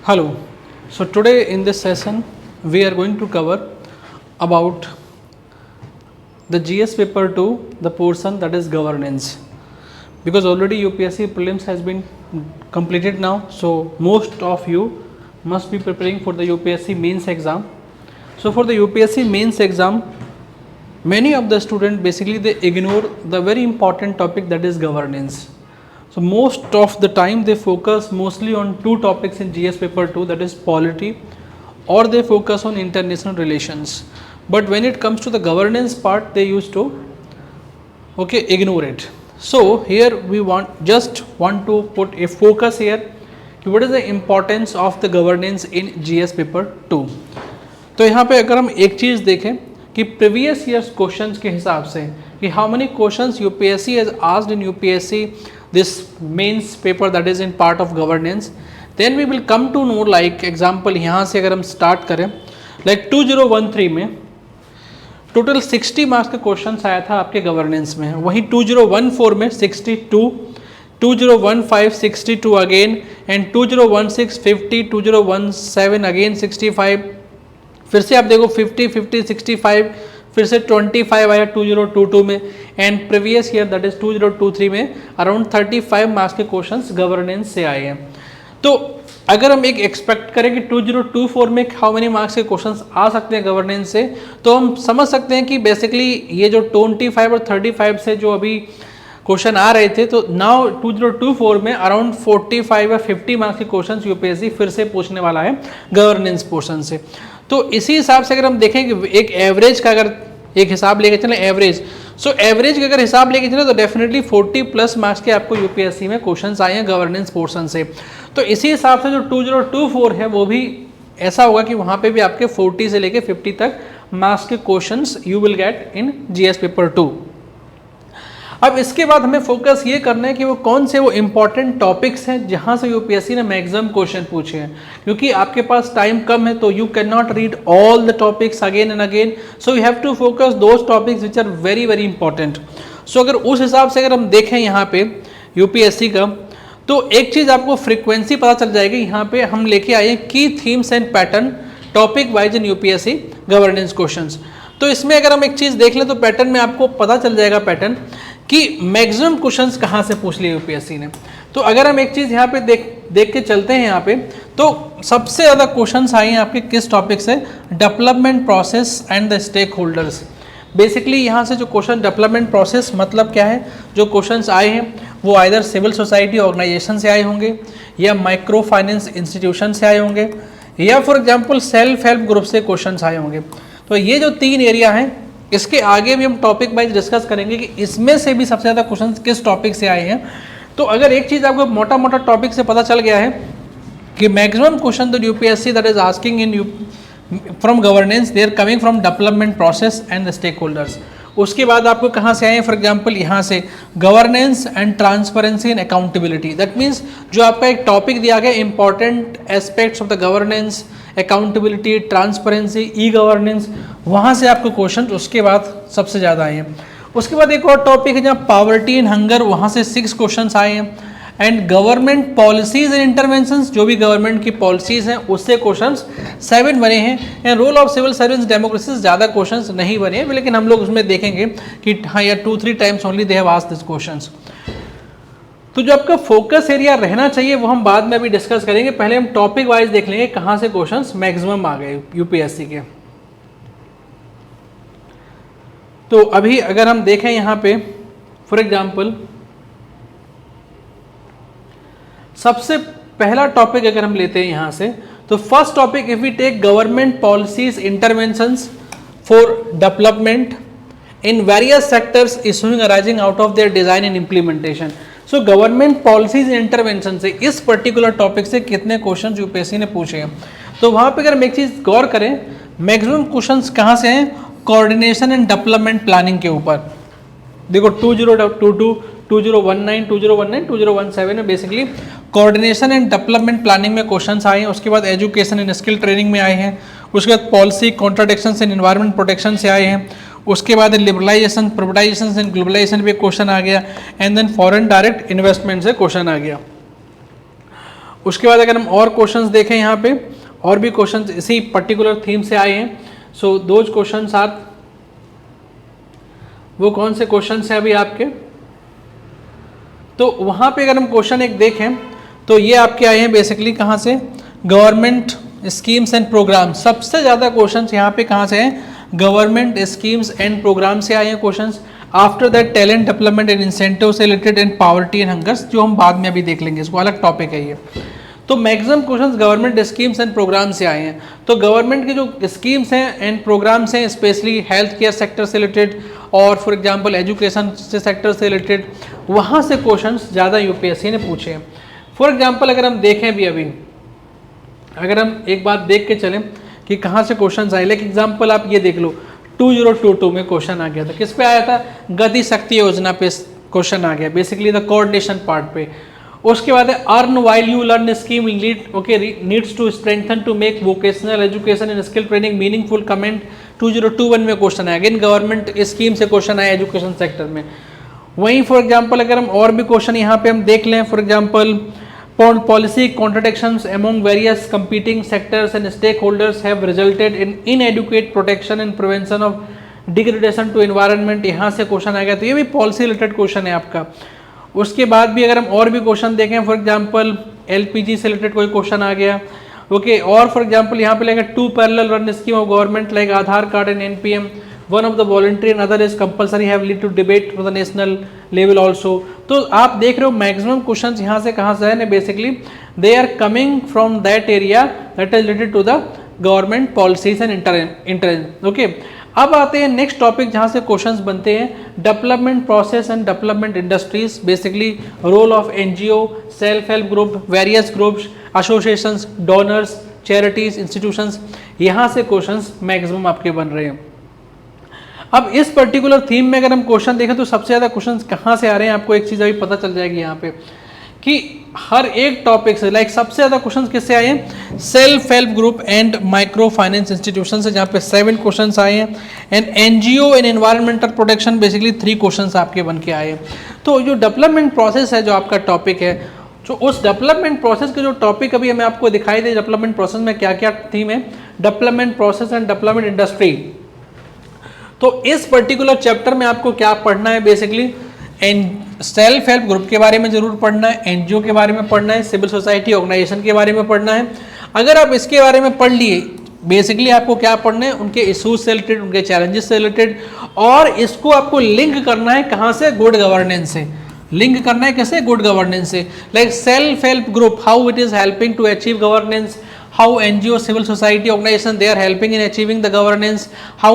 Hello. So today in this session we are going to cover about the GS paper 2, the portion that is governance, because already UPSC prelims has been completed now, so most of you must be preparing for the UPSC mains exam. So for the UPSC mains exam, many of the students basically they ignore the very important topic, that is governance. So most of the time they focus mostly on two topics in GS paper 2, that is polity, or they focus on international relations. But when it comes to the governance part, they used to ignore it. So here we want to put a focus here. What is the importance of the governance in GS paper 2? तो यहाँ पे अगर हम एक चीज़ देखें कि previous years questions के हिसाब से कि how many questions UPSC has asked in UPSC this mains paper that is in part of governance, then we will come to know like example यहाँ से अगर हम start करें like 2013 में टोटल 60 मार्क्स का क्वेश्चन आया था आपके गवर्नेंस में, वहीं 2014 में 62, 2015 62 अगेन एंड 2016 50, 2017 अगेन 65, फिर से आप देखो 50 50 65, फिर से 25 आया 2022 में and previous year that is 2023 में अराउंड 35 मार्क्स के क्वेश्चंस गवर्नेंस से आए हैं. तो अगर हम एक एक्सपेक्ट करें कि 2024 में हाउ मेनी मार्क्स के क्वेश्चंस आ सकते हैं गवर्नेंस से, तो हम समझ सकते हैं कि बेसिकली ये जो 25 और 35 से जो अभी क्वेश्चन आ रहे थे, तो नाउ 2024 में अराउंड 45 या 50 मार्क्स के क्वेश्चंस यूपीएससी फिर से पूछने वाला है गवर्नेंस पोर्शन से. तो इसी हिसाब से अगर हम देखें कि एक एवरेज का अगर एक हिसाब लेके चलें एवरेज, सो एवरेज का अगर हिसाब लेके चलें तो डेफिनेटली 40 प्लस मार्क्स के आपको यूपीएससी में क्वेश्चंस आए हैं गवर्नेंस पोर्शन से. तो इसी हिसाब से जो 2024 है वो भी ऐसा होगा कि वहाँ पे भी आपके 40 से लेके 50 तक मार्क्स के questions you will get in GS paper 2. अब इसके बाद हमें फोकस ये करना है कि वो कौन से वो इंपॉर्टेंट टॉपिक्स हैं जहाँ से यूपीएससी ने मैक्सिमम क्वेश्चन पूछे हैं, क्योंकि आपके पास टाइम कम है तो you can not read all the topics again and again, so you have to focus those topics which are very very important. So अगर उस हिसाब से अगर हम देखें यहाँ पे यूपीएससी का, तो एक चीज़ आपको फ्रिक्वेंसी पता चल जाएगी. यहाँ पे हम लेके आए की themes and pattern topic wise in UPSC governance questions. तो इसमें अगर हम एक चीज़ देख लें तो पैटर्न में आपको पता चल जाएगा पैटर्न कि मैक्सिमम क्वेश्चंस कहाँ से पूछ लिए यूपीएससी ने. तो अगर हम एक चीज़ यहाँ पे देख के चलते हैं यहाँ पे, तो सबसे ज़्यादा क्वेश्चंस आए हैं आपके किस टॉपिक से, development process and the stakeholders. Basically यहाँ से जो क्वेश्चन डेवलपमेंट प्रोसेस मतलब क्या है, जो क्वेश्चंस आए हैं वो आइदर सिविल सोसाइटी ऑर्गेनाइजेशन से आए होंगे या माइक्रो फाइनेंस इंस्टीट्यूशन से आए होंगे या for example self help group से क्वेश्चन आए होंगे. तो ये जो 3 एरिया हैं, इसके आगे भी हम टॉपिक वाइज डिस्कस करेंगे कि इसमें से भी सबसे ज़्यादा क्वेश्चन किस टॉपिक से आए हैं. तो अगर एक चीज़ आपको मोटा मोटा टॉपिक से पता चल गया है कि maximum question the UPSC that is asking in from governance they are coming from development process and the stakeholders. उसके बाद आपको कहाँ से आए हैं, फॉर एग्जाम्पल यहाँ से governance and transparency and accountability. That means जो आपका एक टॉपिक दिया गया important aspects of the governance, accountability, transparency, e governance, वहाँ से आपको क्वेश्चन उसके बाद सबसे ज़्यादा आए हैं. उसके बाद एक और टॉपिक है जहाँ पॉवर्टी एंड हंगर, वहाँ से 6 क्वेश्चंस आए हैं. And government policies and interventions, जो भी गवर्नमेंट की पॉलिसीज हैं उससे क्वेश्चंस 7 बने हैं. And role of civil service democracy ज़्यादा क्वेश्चंस नहीं बने हैं, लेकिन हम लोग उसमें देखेंगे कि हाँ या 2-3 times only they have asked this questions. तो जो आपका फोकस एरिया रहना चाहिए वो हम बाद में अभी डिस्कस करेंगे. पहले हम टॉपिक वाइज देख लेंगे कहाँ से क्वेश्चंस मैक्सिमम आ गए यूपीएससी के. तो अभी अगर हम देखें यहाँ पे फॉर एग्जाम्पल सबसे पहला टॉपिक अगर हम लेते हैं यहाँ से, तो first topic if we take government policies interventions for development in various sectors issuing arising out of their design and implementation. So government policies intervention से इस पर्टिकुलर टॉपिक से कितने क्वेश्चन यूपीएससी ने पूछे हैं. तो वहाँ पे अगर हम एक चीज़ गौर करें, मैक्सिमम क्वेश्चंस कहाँ से हैं, कोऑर्डिनेशन एंड डेवलपमेंट प्लानिंग के ऊपर. देखो 2022, 2019, 2019, 2017 में basically coordination and development planning में क्वेश्चंस आए हैं. उसके बाद एजुकेशन एंड स्किल ट्रेनिंग में आए हैं. उसके बाद policy contradiction and environment protection से आए हैं. उसके बाद लिबरलाइजेशन, प्राइवेटाइजेशन एंड ग्लोबलाइजेशन पे क्वेश्चन आ गया. And then foreign direct investment से क्वेश्चन आ गया. उसके बाद अगर हम और क्वेश्चंस देखें यहाँ पे, और भी क्वेश्चंस इसी पर्टिकुलर थीम से आए हैं। सो दोज क्वेश्चंस आर, वो कौन से क्वेश्चंस हैं अभी आपके, तो वहाँ पे अगर हम क्वेश्चन एक देखें तो ये आपके आए हैं बेसिकली कहाँ से, गवर्नमेंट स्कीम्स एंड प्रोग्राम। सबसे ज़्यादा क्वेश्चंस यहाँ पे कहाँ से हैं, गवर्नमेंट स्कीम्स एंड प्रोग्राम से आए हैं questions. After that talent development and incentive से related and poverty and hungers, जो हम बाद में अभी देख लेंगे, इसको अलग टॉपिक है ये। तो maximum questions government schemes and programme से आए हैं। तो गवर्नमेंट के जो स्कीम्स हैं एंड प्रोग्राम्स हैं, स्पेशली हेल्थ केयर सेक्टर से रिलेटेड और फॉर एग्जांपल एजुकेशन से सेक्टर से रिलेटेड, वहाँ से क्वेश्चंस ज़्यादा यूपीएससी ने पूछे हैं। फॉर एग्जांपल अगर हम देखें भी अभी, अगर हम एक बात देख के चलें कि कहाँ से क्वेश्चंस आए, लाइक एग्जांपल आप ये देख लो 2022 में क्वेश्चन आ गया था, किस पे आया था, गति शक्ति योजना पे क्वेश्चन आ गया, बेसिकली द कोऑर्डिनेशन पार्ट पे। उसके बाद है earn while you learn scheme lead okay needs to strengthen to make vocational education and skill training meaningful, comment 2021 में क्वेश्चन आया, अगेन गवर्नमेंट स्कीम से क्वेश्चन आया एजुकेशन सेक्टर में। वहीं फॉर एग्जांपल अगर हम और भी क्वेश्चन यहाँ पे हम देख लें, for example policy contradictions among various competing sectors and stakeholders have resulted in inadequate protection and prevention of degradation to environment, यहाँ से क्वेश्चन आ गया, तो ये भी पॉलिसी रिलेटेड क्वेश्चन है आपका। उसके बाद भी अगर हम और भी क्वेश्चन देखें, फॉर एग्जांपल एलपीजी से रिलेटेड कोई क्वेश्चन आ गया, ओके और फॉर एग्जांपल यहाँ पे लगेगा 2 parallel run scheme of government like Aadhaar card and NPM, one of the voluntary and other is compulsory have lead to debate to the national level also. तो आप देख रहे हो मैक्सिमम क्वेश्चन यहाँ से कहाँ से है, basically they are coming from that area that is related to the government policies and intelligence. Okay, अब आते हैं नेक्स्ट टॉपिक जहाँ से क्वेश्चंस बनते हैं, development process and development industries, basically role of NGO, self help group, various groups, associations, donors, charities, institutions, यहाँ से questions maximum आपके बन रहे हैं। अब इस पर्टिकुलर थीम में अगर हम क्वेश्चन देखें तो सबसे ज़्यादा क्वेश्चंस कहाँ से आ रहे हैं, आपको एक चीज़ अभी पता चल जाएगी यहाँ पे कि हर एक टॉपिक से, लाइक सबसे ज़्यादा क्वेश्चंस किससे आए हैं, self help group and micro finance institution से, जहाँ पे 7 क्वेश्चंस आए हैं, and NGO and environmental protection, basically 3 questions आपके बन के आए हैं। तो जो डेवलपमेंट प्रोसेस है, जो आपका टॉपिक है, जो उस डेवलपमेंट प्रोसेस के जो टॉपिक अभी हमें आपको दिखाई दे, डेवलपमेंट प्रोसेस में क्या क्या थीम है, development process and development industry. तो इस पर्टिकुलर चैप्टर में आपको क्या पढ़ना है, बेसिकली सेल्फ हेल्प ग्रुप के बारे में जरूर पढ़ना है, एनजीओ के बारे में पढ़ना है, सिविल सोसाइटी ऑर्गेनाइजेशन के बारे में पढ़ना है। अगर आप इसके बारे में पढ़ लिए, बेसिकली आपको क्या पढ़ना है, उनके इशूज से रिलेटेड, उनके चैलेंजेस से रिलेटेड, और इसको आपको लिंक करना है कहाँ से, गुड गवर्नेंस से लिंक करना है, कैसे, गुड गवर्नेंस से। Like self help group, how it is helping to achieve governance, how NGO, civil society organization, they are helping in achieving the governance, how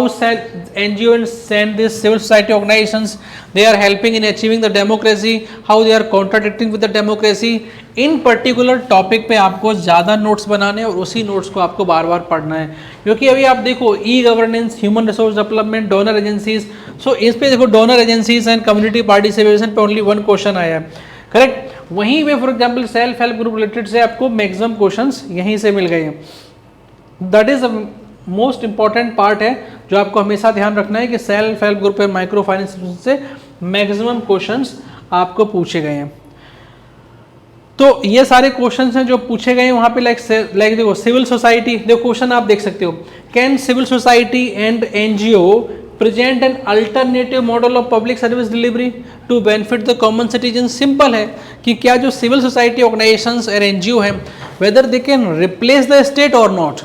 NGO and these civil society organizations, they are helping in achieving the democracy, how they are contradicting with the democracy। In particular topic पे आपको ज़्यादा notes बनाने हैं और उसी notes को आपको बार बार पढ़ना है, क्योंकि अभी आप देखो e governance, human resource development, donor agencies, so इस पे देखो donor agencies and community participation पे ओनली 1 क्वेश्चन आया है, करेक्ट। वहीं पे for example self help group related से आपको मैक्सिमम क्वेश्चंस यहीं से मिल गए हैं। That is most important part है जो आपको हमेशा ध्यान रखना है कि self help group and micro finance से मैक्सिमम क्वेश्चंस आपको पूछे गए हैं। तो ये सारे क्वेश्चंस हैं जो पूछे गए हैं वहाँ पे, लाइक देखो सिविल सोसाइटी, देखो क्वेश्चन आप देख सकते हो, can civil society and NGO present an alternative model of public service delivery to benefit the common citizen. Simple है कि क्या जो सिविल सोसाइटी ऑर्गेनाइजेशंस और एनजीओ हैं, whether they can replace the state और नॉट,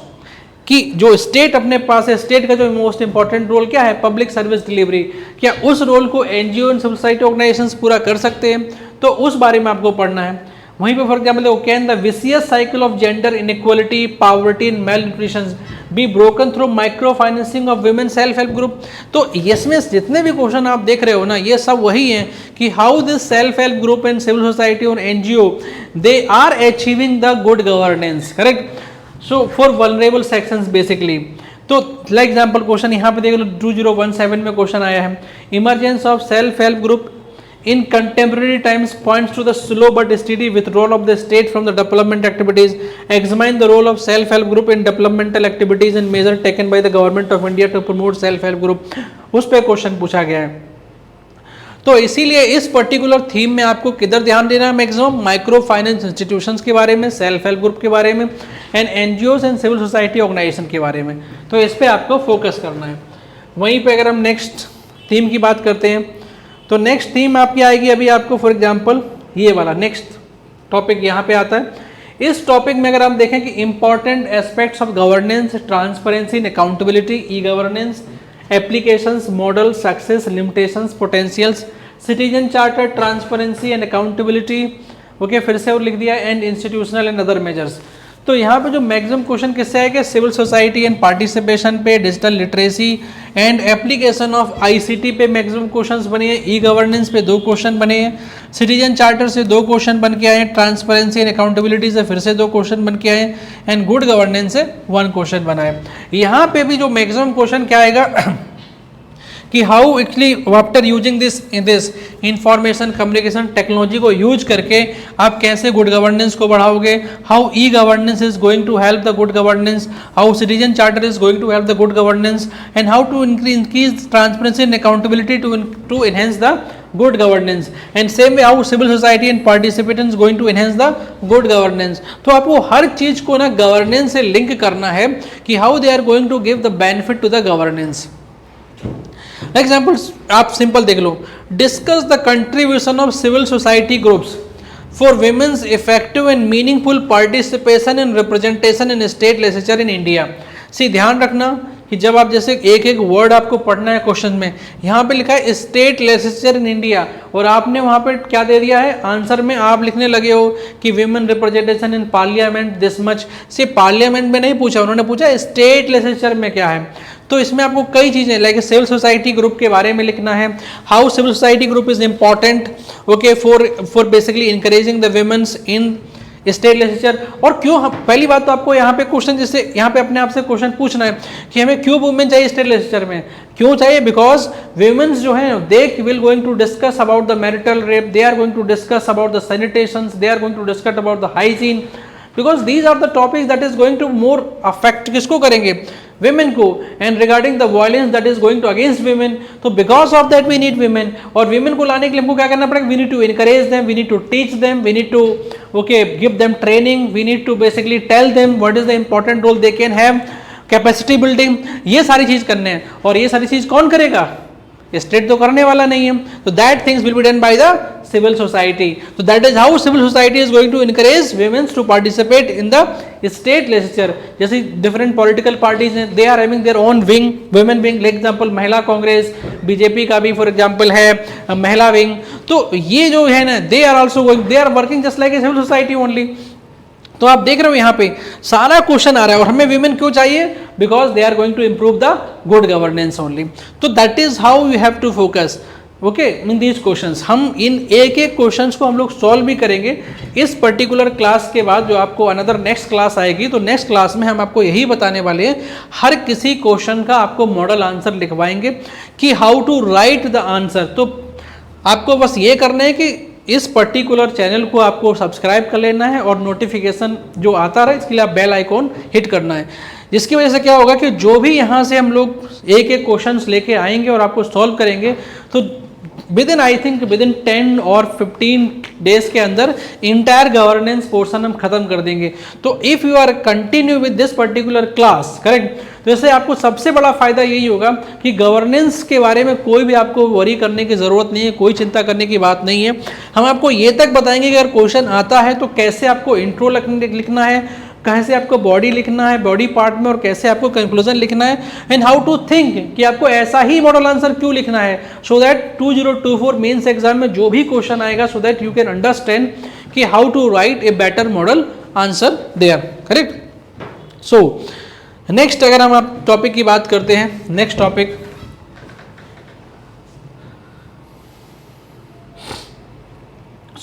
कि जो स्टेट अपने पास है, स्टेट का जो मोस्ट इंपॉर्टेंट रोल क्या है, पब्लिक सर्विस डिलीवरी, क्या उस रोल को NGO and civil society organisations पूरा कर सकते हैं, तो उस बारे में आपको पढ़ना है। वहीं पे for example can the vicious cycle of gender inequality, poverty and mail nutrition be broken through micro financing of women self help group. तो इसमें जितने भी क्वेश्चन आप देख रहे हो ना, ये सब वही हैं कि how this self help group and civil society और NGO they are achieving the good governance, correct. So for vulnerable sections basically, तो लाइक एग्जाम्पल क्वेश्चन यहाँ पे देख लो 2017 में क्वेश्चन आया है, emergence of self help group in contemporary times points to the slow but steady withdrawal of the state from the development activities, examine the role of self help group in developmental activities and measures taken by the government of India to promote self help group, उस पे question पूछा गया है। तो इसीलिए इस particular theme में आपको किधर ध्यान देना है मैक्सिमम, माइक्रो फाइनेंस इंस्टीट्यूशंस के बारे में, सेल्फ हेल्प ग्रुप के बारे में, and NGOs and civil society organisation के बारे में। तो इस पे आपको फोकस करना है। वहीं पे अगर हम नेक्स्ट थीम की बात करते हैं तो नेक्स्ट थीम आपकी आएगी अभी आपको फॉर एग्जांपल ये वाला नेक्स्ट टॉपिक यहाँ पे आता है। इस टॉपिक में अगर हम देखें कि important aspects of governance, transparency and accountability, E governance, applications, model, success, limitations, potentials, citizen charter, transparency and accountability, okay फिर से और लिख दिया, and institutional and other measures. तो यहाँ पे जो मैक्सिमम क्वेश्चन किससे आएगा, सिविल सोसाइटी एंड पार्टिसिपेशन पे, digital literacy and application of ICT पे मैक्सिमम क्वेश्चंस बने हैं, ई गवर्नेंस पे 2 क्वेश्चन बने हैं, सिटीजन चार्टर से 2 क्वेश्चन बन के आए हैं, ट्रांसपेरेंसी एंड अकाउंटेबिलिटी से फिर से 2 क्वेश्चन बन के आए हैं, एंड गुड गवर्नेंस से 1 क्वेश्चन बना है। यहाँ पे भी जो मैक्सिमम क्वेश्चन क्या आएगा कि how actually after using this information communication technology को यूज करके आप कैसे गुड गवर्नेंस को बढ़ाओगे, how e governance is going to help the good governance, how citizen charter is going to help the good governance, and how to increase transparency and accountability to enhance the good governance, and same way how civil society and participants going to enhance the good governance। तो आपको हर चीज को ना governance से link करना है कि how they are going to give the benefit to the governance। Example आप सिंपल देख लो, discuss the contribution of civil society groups for women's effective and meaningful participation and representation in state legislature in India. See ध्यान रखना कि जब आप जैसे एक एक वर्ड आपको पढ़ना है क्वेश्चन में, यहाँ पे लिखा है स्टेट लेजिस्लेचर इन इंडिया और आपने वहाँ पे क्या दे दिया है, आंसर में आप लिखने लगे हो कि women representation in parliament this much. से पार्लियामेंट में नहीं पूछा, उन्होंने पूछा स्टेट लेजिस्लेचर में क्या है। तो इसमें आपको कई चीज़ें लाइक सिविल सोसाइटी ग्रुप के बारे में लिखना है, how civil society group is important okay for basically encouraging the womens in state legislature. और क्यों, पहली बात तो आपको यहाँ पे क्वेश्चन जैसे यहाँ पे अपने आप से क्वेश्चन पूछना है कि हमें क्यों वुमेन चाहिए स्टेट लेजिस्लेचर में, क्यों चाहिए, बिकॉज वुमेन्स जो है they will going to discuss about the marital rape, they are going to discuss about the sanitation, they are going to discuss about the hygiene, because these are the topics that is going to more affect किसको करेंगे, women को, and regarding the violence that is going to against women, तो because of that we need women, और women को लाने के लिए हमको क्या करना पड़ेगा, we need to encourage them, we need to teach them, we need to okay give them training, we need to basically tell them what is the important role they can have, capacity building, ये सारी चीज करने हैं। और ये सारी चीज कौन करेगा, स्टेट तो करने वाला नहीं है, तो that things will be done by the civil society. तो that is how civil society is going to encourage women's to participate in the state legislature. जैसे डिफरेंट पॉलिटिकल पार्टीज हैं, they are having their own wing, women wing, for example Mahila Congress, BJP का भी for example है महिला wing. तो ये जो है ना, they are also going, they are working just like a civil society only. तो आप देख रहे हो यहाँ पे सारा क्वेश्चन आ रहा है, और हमें विमेन क्यों चाहिए, because they are going to improve the good governance only. तो that is how you have to focus okay in these questions. हम इन एक एक क्वेश्चंस को हम लोग सॉल्व भी करेंगे इस पर्टिकुलर क्लास के बाद। जो आपको अनदर नेक्स्ट क्लास आएगी, तो नेक्स्ट क्लास में हम आपको यही बताने वाले हैं, हर किसी क्वेश्चन का आपको मॉडल आंसर लिखवाएंगे कि how to write the answer. तो आपको बस ये करना है कि इस पर्टिकुलर चैनल को आपको सब्सक्राइब कर लेना है और नोटिफिकेशन जो आता रहे इसके लिए आप बेल आइकॉन हिट करना है, जिसकी वजह से क्या होगा कि जो भी यहाँ से हम लोग एक एक क्वेश्चंस लेके आएंगे और आपको सॉल्व करेंगे, तो with in I think with in 10 और 15 डेज के अंदर इंटायर गवर्नेंस पोर्शन हम खत्म कर देंगे। तो if you are continue with this particular class correct, तो इससे आपको सबसे बड़ा फायदा यही होगा कि गवर्नेंस के बारे में कोई भी आपको वरी करने की ज़रूरत नहीं है, कोई चिंता करने की बात नहीं है। हम आपको ये तक बताएंगे कि अगर क्वेश्चन आता है तो कैसे आपको इंट्रो लिखना है, कैसे आपको बॉडी लिखना है बॉडी पार्ट में, और कैसे आपको कंक्लूजन लिखना है, एंड हाउ टू थिंक कि आपको ऐसा ही मॉडल आंसर क्यों लिखना है, सो दैट 2024 मेंस एग्जाम में जो भी क्वेश्चन आएगा, so that you can understand कि how to write a better model answer there correct. So next अगर हम आप टॉपिक की बात करते हैं, नेक्स्ट टॉपिक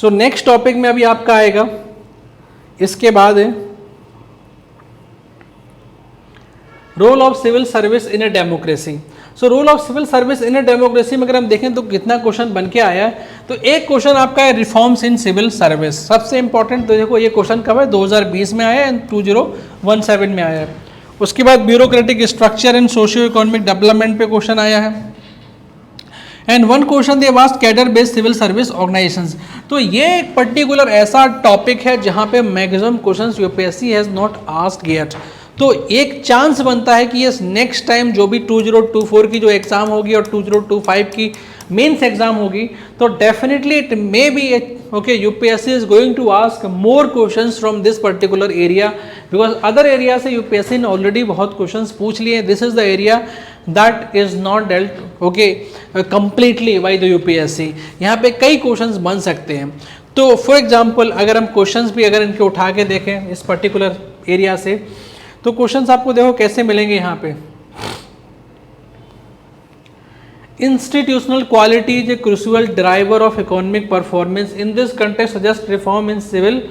नेक्स्ट टॉपिक में अभी आपका आएगा, इसके बाद है role of civil service in a democracy. So role of civil service in a democracy में अगर हम देखें तो कितना क्वेश्चन बन के आया है, तो एक क्वेश्चन आपका है रिफॉर्म्स इन सिविल सर्विस, सबसे इंपॉर्टेंट। तो देखो ये क्वेश्चन कब है, 2020 में आया है, 2017 में आया है। उसके बाद bureaucratic structure and socio economic development पे क्वेश्चन आया है, and one question they vast cadre based civil service organisations. तो ये एक पर्टिकुलर ऐसा टॉपिक है जहां पे maximum questions UPSC has not asked yet. तो एक चांस बनता है कि यस नेक्स्ट टाइम जो भी 2024 की जो एग्जाम होगी और 2025 की मेंस एग्जाम होगी, तो definitely it may be okay UPSC is going to ask more questions from this particular area, because other area से यूपीएससी ने ऑलरेडी बहुत क्वेश्चंस पूछ लिए। This is the area that is not dealt okay completely by the UPSC. यहाँ पे कई questions बन सकते हैं। तो फॉर एग्जाम्पल अगर हम क्वेश्चंस भी अगर इनके उठा के देखें इस पर्टिकुलर एरिया से, तो क्वेश्चंस आपको देखो कैसे मिलेंगे यहाँ पे। Institutional quality is a crucial driver of economic performance. In this context, suggest reform in civil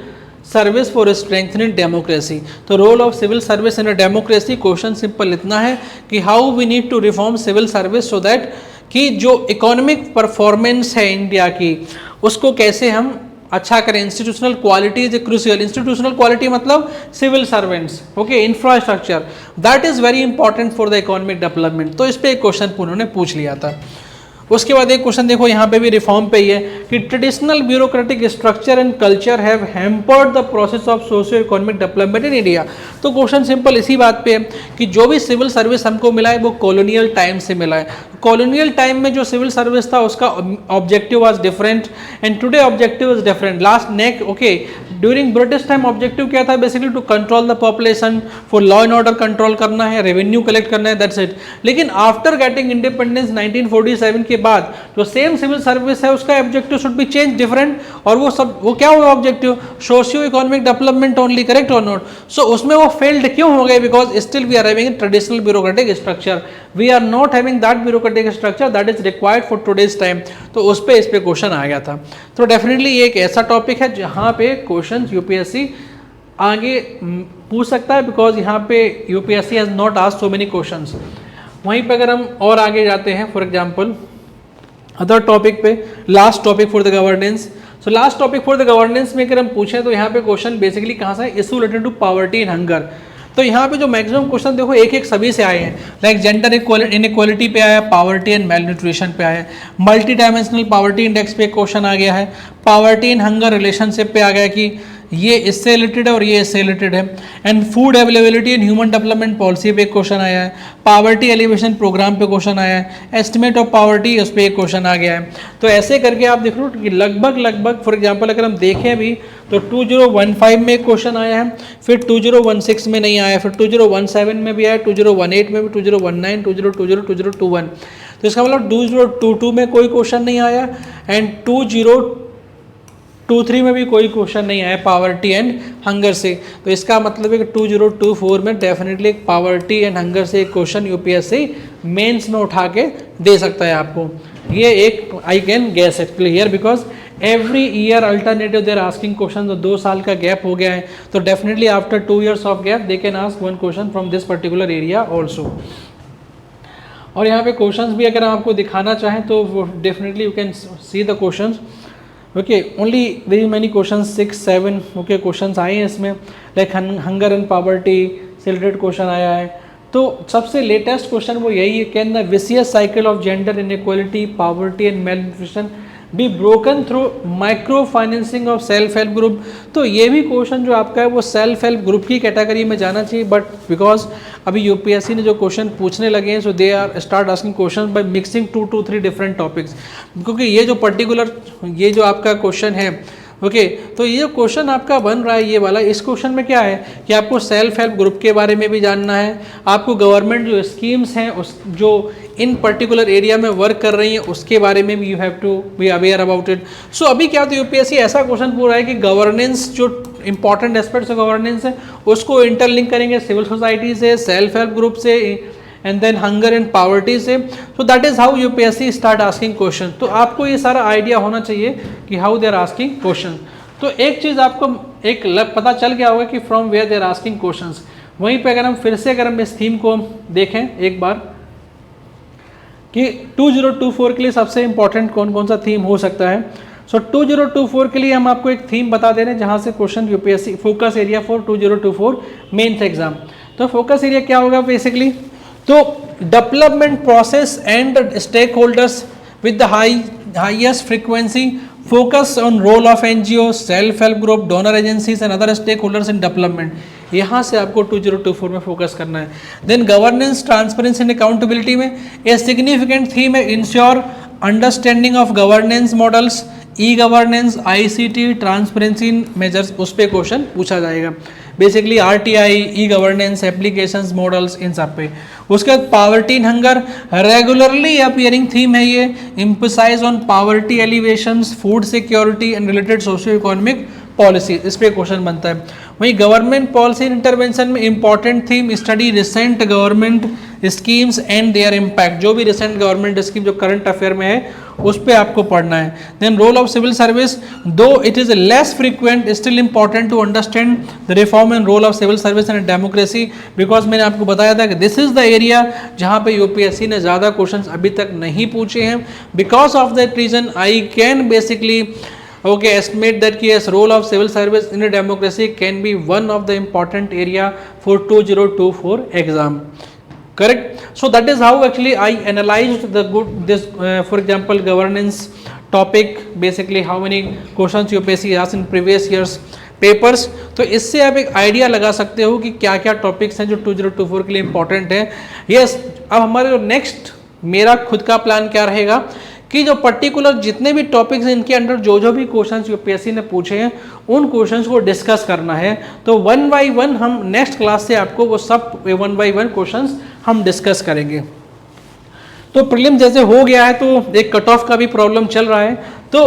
service for strengthening democracy. तो role of civil service in a democracy, question simple इतना है कि how we need to reform civil service so that कि जो economic performance है India की उसको कैसे हम अच्छा करें। Institutional quality is a crucial. Institutional quality मतलब civil servants, okay, infrastructure, that is very important for the economic development. तो इस पे एक क्वेश्चन उन्होंने पूछ लिया था। उसके बाद एक क्वेश्चन देखो यहाँ पे भी रिफॉर्म पे ही है कि traditional bureaucratic structure and culture have hampered the process of socio economic development in India. तो क्वेश्चन सिंपल इसी बात पे है कि जो भी सिविल सर्विस हमको मिला है वो कॉलोनियल टाइम से मिला है। कॉलोनियल टाइम में जो सिविल सर्विस था उसका objective was different and today objective is different. Last neck okay during British time objective क्या था, basically to control the population, for law and order control करना है, रेवेन्यू कलेक्ट करना है, दैट्स इट। लेकिन after getting independence 1947 के बाद जो सेम सिविल सर्विस है उसका objective should be change different, और वो क्या हुआ objective, socio economic development only, correct और नॉट। सो उसमें वो फेल्ड क्यों हो गए, because still we are having traditional bureaucratic structure, we are not having that bureaucratic structure that is required for today's time. तो उस पे इस पे क्वेश्चन आ गया था। तो डेफिनेटली एक ऐसा टॉपिक है जहां पे क्वेश्चन यूपीएससी आगे पूछ सकता है, बिकॉज यहाँ पे UPSC has not asked so many questions. वहीं पे अगर हम और आगे जाते हैं, फॉर एग्जांपल अदर टॉपिक पे, last topic for the governance. So last topic for the governance में अगर हम पूछें तो यहाँ पे क्वेश्चन बेसिकली कहाँ से, issue related to poverty and hunger. तो यहाँ पे जो मैक्सिमम क्वेश्चन देखो एक एक सभी से आए हैं, लाइक जेंडर इनइक्वालिटी पे आया, पॉवर्टी एंड मेल न्यूट्रिशन पे आया, मल्टी डायमेंशनल पॉवर्टी इंडेक्स पे क्वेश्चन आ गया है, पॉवर्टी एंड हंगर रिलेशनशिप पे आ गया कि ये इससे रिलेटेड है और ये इससे रिलेटेड है, and food availability and human development policy पे क्वेश्चन आया है, पॉवर्टी एलिवेशन प्रोग्राम पे क्वेश्चन आया है, एस्टिमेट ऑफ पॉवर्टी उस पर एक क्वेश्चन आ गया है। तो ऐसे करके आप देख लो कि लगभग फॉर एग्जांपल अगर हम देखें भी तो 2015 में एक क्वेश्चन आया है, फिर 2016 में नहीं आया, फिर 2017 में भी आया, 2018 में भी, 2019, 2020, 2021। तो इसका मतलब 2022 में कोई क्वेश्चन नहीं आया एंड 2023 में भी कोई क्वेश्चन नहीं आया पॉवर्टी एंड हंगर से। तो इसका मतलब है कि 2024 में डेफिनेटली एक पॉवर्टी एंड हंगर से एक क्वेश्चन यूपीएससी मेंस में उठा के दे सकता है आपको। ये एक I can guess it clear, because every year alternative there asking question. तो 2 साल का गैप हो गया है, तो definitely after 2 years of gap they can ask one question from this particular area also. और यहाँ पे क्वेश्चंस भी अगर आपको दिखाना चाहें तो definitely you can see the questions. Okay only very many question 6-7 okay questions आए हैं इसमें, लाइक हंगर एंड पॉवर्टी से रिलेटेड क्वेश्चन आया है। तो सबसे लेटेस्ट क्वेश्चन वो यही है, can the vicious cycle of gender inequality, poverty and mail nutrition be broken through micro financing of self help group. तो ये भी क्वेश्चन जो आपका है वो सेल्फ हेल्प ग्रुप की कैटेगरी में जाना चाहिए, बट बिकॉज अभी यूपीएससी ने जो क्वेश्चन पूछने लगे हैं, so they are start asking question by mixing 2 to 3 different topics. क्योंकि ये जो पर्टिकुलर ये जो आपका क्वेश्चन है ओके तो ये क्वेश्चन आपका बन रहा है ये वाला, इस क्वेश्चन में क्या है कि आपको सेल्फ हेल्प ग्रुप के बारे में भी जानना है, आपको गवर्नमेंट जो स्कीम्स हैं उस जो इन पर्टिकुलर एरिया में वर्क कर रही हैं उसके बारे में भी you have to be aware about it. So अभी क्या होता है यूपीएससी ऐसा क्वेश्चन पूछ रहा है कि गवर्नेंस जो इंपॉर्टेंट एस्पेक्ट्स ऑफ गवर्नेंस है उसको इंटरलिंक करेंगे सिविल सोसाइटी से, सेल्फ हेल्प ग्रुप से and then hunger and poverty से। So that is how UPSC start asking question. तो आपको ये सारा आइडिया होना चाहिए कि how they are asking question. तो एक चीज़ आपको एक पता चल गया होगा कि from where they are asking questions. वहीं पे अगर हम फिर से अगर हम इस थीम को देखें एक बार कि 2024 के लिए सबसे इंपॉर्टेंट कौन कौन सा थीम हो सकता है। सो 2024 के लिए हम आपको एक थीम बता दे रहे हैं जहाँ से question UPSC focus area for 2024 mains exam. तो फोकस एरिया क्या होगा बेसिकली, तो development process and stakeholders with the highest frequency, focus on role of NGOs, self help group, donor agencies and other stakeholders in development. यहाँ से आपको 2024 में focus करना है. Then governance, transparency and accountability में a significant theme है ensure understanding of governance models, e governance, ICT, transparency measures, उस पर क्वेश्चन पूछा जाएगा. Basically RTI, e governance, applications, models, इन सब पे. उसके बाद poverty and hunger, regularly appearing theme है ये, emphasize on poverty alleviations, food security and related socio economic policy, इस पे क्वेश्चन बनता है. वहीं गवर्नमेंट पॉलिसी इंटरवेंशन में important theme study recent government schemes and their impact, जो भी रिसेंट गवर्नमेंट स्कीम जो करंट अफेयर में है उस पर आपको पढ़ना है. Then role of civil service, though it is less frequent still important to understand the reform and role of civil service and democracy, because मैंने आपको बताया था कि दिस इज द एरिया जहाँ पे यूपीएससी ने ज़्यादा क्वेश्चन अभी तक नहीं पूछे हैं. Because of that reason I can basically estimate that yes, role of civil service in a democracy can be one of the important area for 2024 exam. Correct? So that is how actually I analyzed this for example governance topic, basically how many questions UPSC asked in previous years papers. तो इससे आप एक idea लगा सकते हो कि क्या क्या टॉपिक्स हैं जो 2024 के लिए इंपॉर्टेंट है. यस, अब हमारे नेक्स्ट मेरा खुद का प्लान क्या रहेगा कि जो पर्टिकुलर जितने भी टॉपिक्स हैं इनके अंडर जो जो भी क्वेश्चंस यूपीएससी ने पूछे हैं उन क्वेश्चंस को डिस्कस करना है. तो 1 बाय 1 हम नेक्स्ट क्लास से आपको वो सब 1 बाय 1 क्वेश्चंस हम डिस्कस करेंगे. तो प्रीलिम जैसे हो गया है तो एक कट ऑफ का भी प्रॉब्लम चल रहा है. तो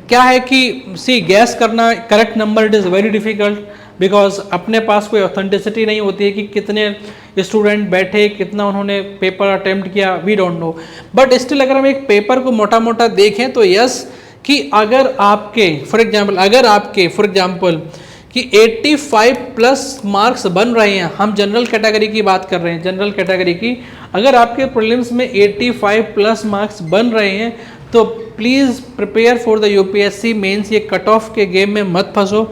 क्या है कि सी गैस करना correct number it is very difficult, because अपने पास कोई ऑथेंटिसिटी नहीं होती है कि कितने स्टूडेंट बैठे, कितना उन्होंने पेपर अटेम्प्ट किया, we don't know. But still अगर हम एक पेपर को मोटा मोटा देखें तो यस कि अगर आपके फॉर एग्जाम्पल कि 85 प्लस मार्क्स बन रहे हैं, हम जनरल कैटेगरी की बात कर रहे हैं, जनरल कैटेगरी की, अगर आपके प्रीलिम्स में 85 प्लस मार्क्स बन रहे हैं तो please prepare for the UPSC mains. ये कट ऑफ के गेम में मत फंसो,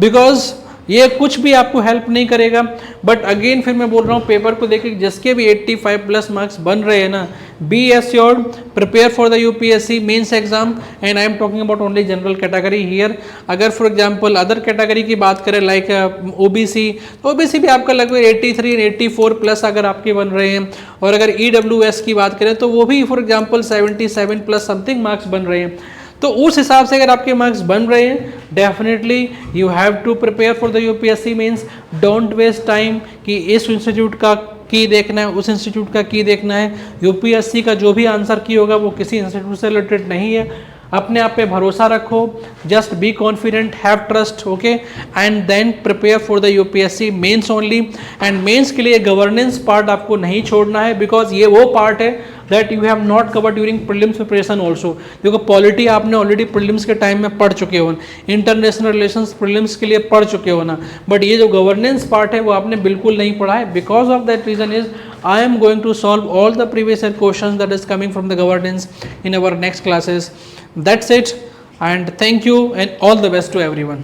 बिकॉज ये कुछ भी आपको हेल्प नहीं करेगा. बट अगेन फिर मैं बोल रहा हूँ पेपर को देखिए, जिसके भी 85 प्लस मार्क्स बन रहे हैं ना, be assured, prepare for the UPSC mains exam. And I am talking about only general category here. अगर फॉर एग्जांपल अदर कैटेगरी की बात करें लाइक ओबीसी, तो ओबीसी भी आपका लगभग 83 84 प्लस अगर आपके बन रहे हैं. और अगर ईडब्ल्यूएस की बात करें तो वो भी for example 77 plus something marks बन रहे हैं. तो उस हिसाब से अगर आपके मार्क्स बन रहे हैं, definitely you have to prepare for the UPSC mains. Don't waste time कि इस इंस्टीट्यूट का की देखना है, उस इंस्टीट्यूट का की देखना है. यूपीएससी का जो भी आंसर की होगा वो किसी इंस्टीट्यूट से रिलेटेड नहीं है. अपने आप पे भरोसा रखो, just be confident, have trust, okay, and then prepare for the UPSC mains only. And mains के लिए गवर्नेंस पार्ट आपको नहीं छोड़ना है, बिकॉज ये वो पार्ट है that you have not covered during prelims preparation also. देखो पॉलिटी आपने ऑलरेडी प्रीलिम्स के टाइम में पढ़ चुके हो, इंटरनेशनल रिलेशंस प्रीलिम्स के लिए पढ़ चुके हो ना, बट ये जो गवर्नेंस पार्ट है वो आपने बिल्कुल नहीं पढ़ा है. Because of that reason is I am going to solve all the previous year questions that is coming from the governance in our next classes. That's it, and thank you and all the best to everyone.